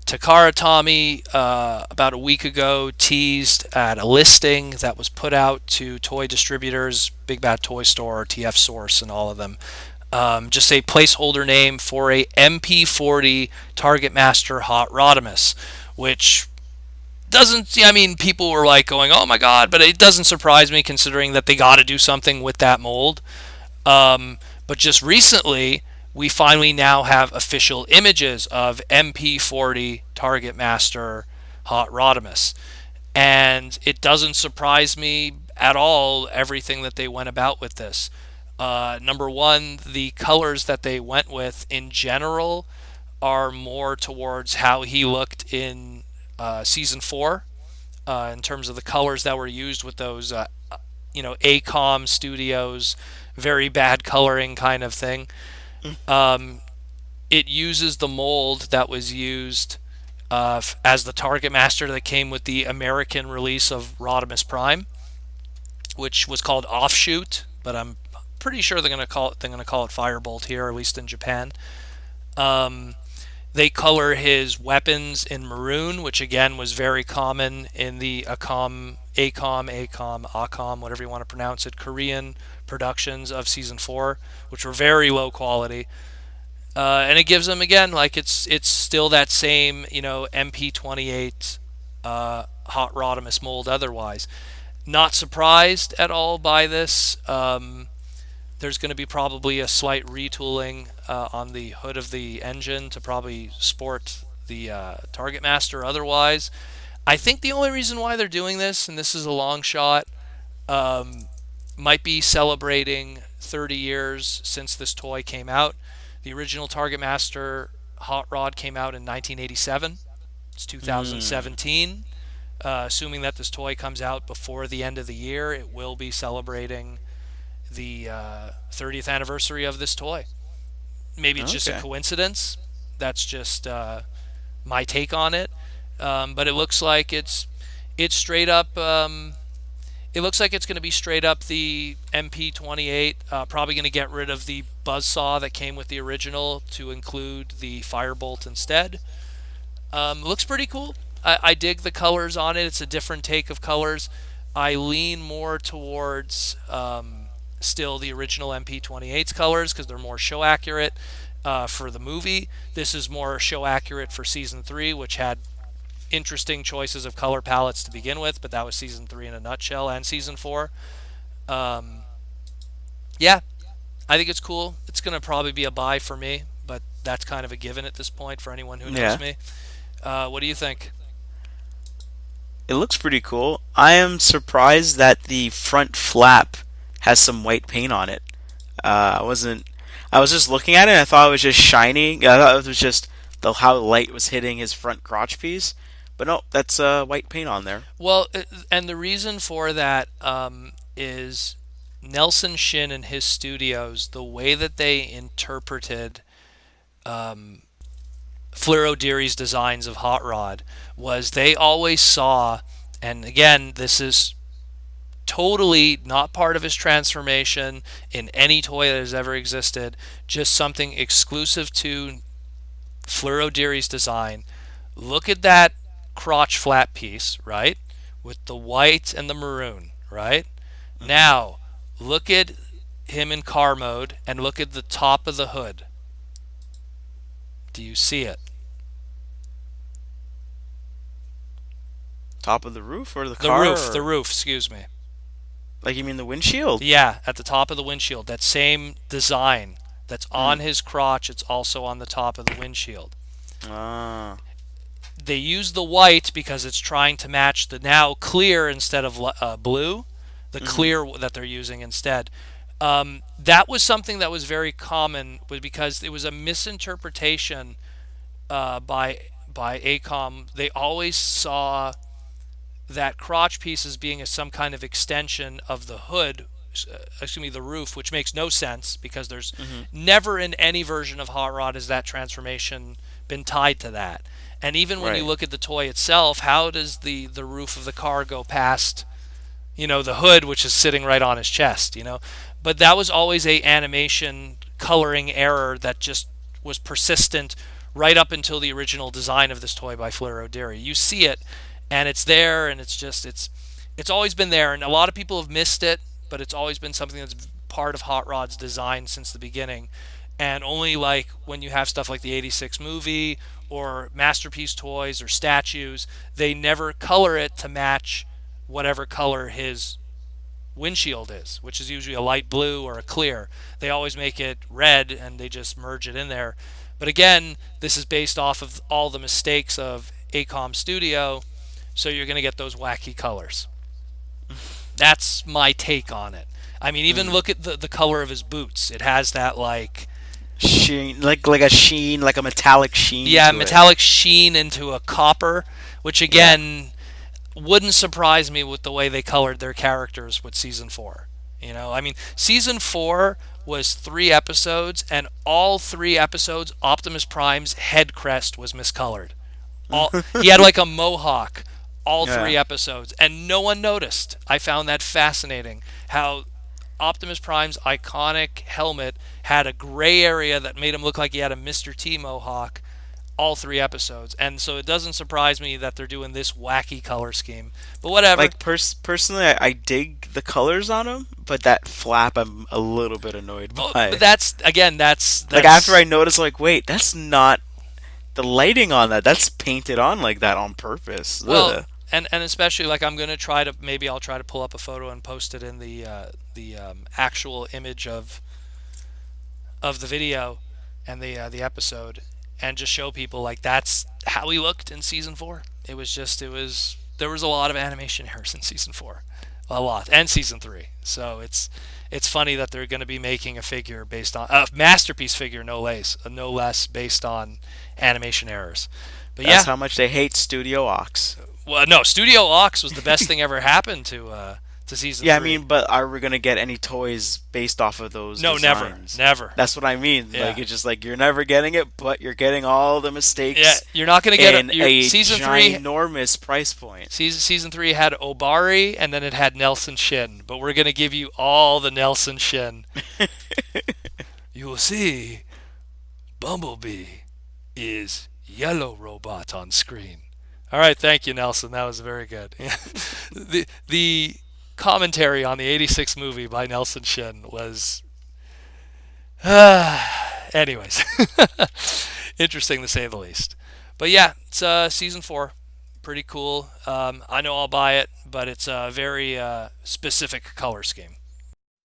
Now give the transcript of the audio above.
Takara-Tomy, about a week ago, teased at a listing that was put out to toy distributors, Big Bad Toy Store, TF Source, and all of them. Just a placeholder name for a MP-40 Targetmaster Hot Rodimus, which doesn't, I mean, people were like going, oh my god, but it doesn't surprise me considering that they got to do something with that mold. But just recently, we finally now have official images of MP-40 Targetmaster Hot Rodimus. And it doesn't surprise me at all everything that they went about with this. Number one, the colors that they went with in general are more towards how he looked in season 4, in terms of the colors that were used with those, AKOM Studios, very bad coloring kind of thing. Um, it uses the mold that was used as the Target Master that came with the American release of Rodimus Prime, which was called Offshoot, but I'm pretty sure they're gonna call it Firebolt here, at least in Japan. Um, they color his weapons in maroon, which again was very common in the AKOM, whatever you want to pronounce it, Korean productions of season 4, which were very low quality. And it gives them again like it's still that same MP28 Hot Rodimus mold. Otherwise, not surprised at all by this. There's going to be probably a slight retooling on the hood of the engine to probably sport the Target Master. Otherwise, I think the only reason why they're doing this, and this is a long shot, um, might be celebrating 30 years since this toy came out. The original Target Master Hot Rod came out in 1987. It's Mm. 2017. Assuming that this toy comes out before the end of the year, it will be celebrating the 30th anniversary of this toy. Maybe it's just a Okay. coincidence. That's just my take on it. But it looks like it's straight up. It looks like it's going to be straight up the MP28. Probably going to get rid of the buzzsaw that came with the original to include the firebolt instead. Looks pretty cool. I dig the colors on it. It's a different take of colors. I lean more towards still the original MP28's colors because they're more show accurate for the movie. This is more show accurate for season 3, which had interesting choices of color palettes to begin with, but that was season 3 in a nutshell, and season 4. Um, yeah, I think it's cool. It's going to probably be a buy for me, but that's kind of a given at this point for anyone who knows Yeah. me. What do you think? It looks pretty cool. I am surprised that the front flap has some white paint on it. I wasn't. I was just looking at it and I thought it was just shining. I thought it was just how light was hitting his front crotch piece. But no, that's white paint on there. Well, and the reason for that is Nelson Shin and his studios, the way that they interpreted um, Fleur Deary's designs of Hot Rod was they always saw, and again, this is totally not part of his transformation in any toy that has ever existed, just something exclusive to Fleur Deary's design. Look at that crotch flap piece, right? With the white and the maroon, right? Hmm. Now, look at him in car mode and look at the top of the hood. Do you see it? Top of the roof or the The car? roof, the Or, roof, excuse me. like you mean the windshield? Yeah, at the top of the windshield. That same design that's Hmm. on his crotch, it's also on the top of the windshield. Ah. They use the white because it's trying to match the now clear instead of blue, the Hmm. clear that they're using instead. That was something that was very common, because it was a misinterpretation by AKOM. They always saw that crotch piece as being some kind of extension of the hood, excuse me, the roof, which makes no sense because there's Hmm. never in any version of Hot Rod has that transformation been tied to that. And even when you Right. look at the toy itself, how does the roof of the car go past the hood, which is sitting right on his chest? But that was always a animation coloring error that just was persistent right up until the original design of this toy by Flair O'Leary. You see it, and it's there, and it's always been there, and a lot of people have missed it, but it's always been something that's part of Hot Rod's design since the beginning. And only like when you have stuff like the '86 movie or masterpiece toys or statues, they never color it to match whatever color his windshield is, which is usually a light blue or a clear. They always make it red and they just merge it in there. But again, this is based off of all the mistakes of AKOM Studio, so you're going to get those wacky colors. That's my take on it. I mean, even Mm. look at the color of his boots. It has that like, Sheen, like a sheen, like a metallic sheen yeah, to it. metallic sheen into a copper, which Yeah. again wouldn't surprise me with the way they colored their characters with season 4. I mean, season 4 was 3 episodes, and all 3 episodes Optimus Prime's head crest was miscolored. He had like a mohawk all 3 Yeah. episodes, and no one noticed. I found that fascinating how Optimus Prime's iconic helmet had a gray area that made him look like he had a Mr. T mohawk all 3 episodes. And so it doesn't surprise me that they're doing this wacky color scheme. But whatever. Like personally, I dig the colors on them, but that flap I'm a little bit annoyed But by. that's again, that's Like after that's I noticed, like, wait, that's not the lighting on that. That's painted on like that on purpose. well, Ugh. and especially like I'm gonna try to, maybe I'll try to pull up a photo and post it in the actual image of the video and the episode, and just show people like that's how he looked in season 4. It was there was a lot of animation errors in season 4, a lot, and season 3. So it's funny that they're going to be making a figure based on a masterpiece figure, no less based on animation errors. But That's yeah, how much they hate Studio Ox. well, no, Studio Ox was the best thing ever happened to season Yeah, I 3. mean, but are we gonna get any toys based off of those No, never, designs? never. That's what I mean. Like Yeah, it's just like you're never getting it, but you're getting all the yeah. mistakes You're not going to get in your a season 3. ginormous price point. Season 3 had Obari, and then it had Nelson Shin, but we're gonna give you all the Nelson Shin. You will see Bumblebee is yellow robot on screen. All right, thank you, Nelson. That was very good. The commentary on the '86 movie by Nelson Shin was, anyways, interesting to say the least. But yeah, it's season 4, pretty cool. I know I'll buy it, but it's a very specific color scheme.